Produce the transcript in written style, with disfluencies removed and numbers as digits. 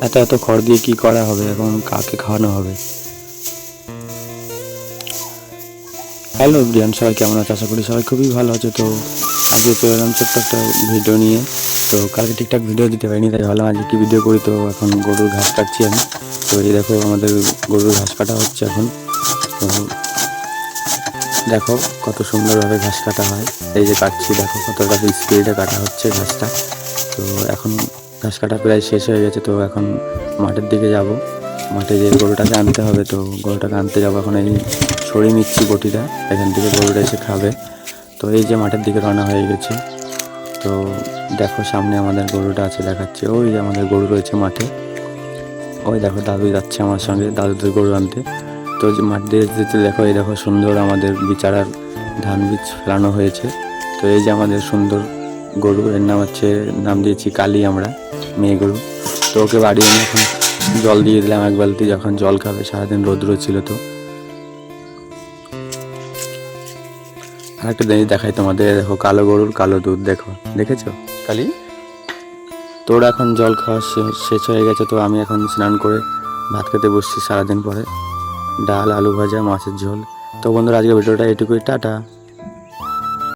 এত এত খড় দিয়ে কি করা হবে, এখন কাকে খাওয়ানো হবে? হ্যালো ব্রিয়ান, সবাই কেমন আছে? আশা করি সবাই খুবই ভালো আছে। তো আজকে চলে এলাম ছোট্ট একটা ভিডিও নিয়ে। তো কালকে ঠিকঠাক ভিডিও দিতে পারিনি, তাই ভাবলাম আজকে কি ভিডিও করি। তো এখন গরুর ঘাস কাটছি আমি। তো এই দেখো আমাদের গরুর ঘাস কাটা হচ্ছে এখন। তো দেখো কত সুন্দরভাবে ঘাস কাটা হয়। এই যে কাটছি, দেখো কতটা স্পিডে কাটা হচ্ছে ঘাসটা। তো এখন ঘাস কাটা প্রায় শেষ হয়ে গেছে। তো এখন মাঠের দিকে যাব। মাঠে যে গরুটাকে আনতে হবে, তো গরুটাকে আনতে যাবো এখন। এই সরিয়ে নিচ্ছি বটিটা, এখান থেকে গরুটা এসে খাবে। তো এই যে মাঠের দিকে রান্না হয়ে গেছে। তো দেখো সামনে আমাদের গরুটা আছে, দেখাচ্ছে। ওই যে আমাদের গরু রয়েছে মাঠে। ওই দেখো দাদু যাচ্ছে আমার সঙ্গে, দাদুদের গরু আনতে। তো যে মাঠ দিয়ে যেতে দেখো, এই দেখো সুন্দর আমাদের বিচারার ধান বীজ ফেলানো হয়েছে। তো এই যে আমাদের সুন্দর গরু, এর নাম দিয়েছি কালী আমরা, মেয়ে গরু। তো ওকে বাড়ি এনে এখন জল দিয়ে দিলাম এক বালতি, যখন জল খাবে। সারাদিন রৌদ্র ছিল। তো আরেকটা জিনিস দেখাই তোমাদের, দেখো কালো গরুর কালো দুধ, দেখো, দেখেছো কালী? তোর এখন জল খাওয়া শেষ হয়ে গেছে। তো আমি এখন স্নান করে ভাত খেতে বসছি সারাদিন পরে। ডাল, আলু ভাজা, মাছের ঝোল। তো বন্ধুরা, আজকে ভিডিওটা এটুকুই, টাটা।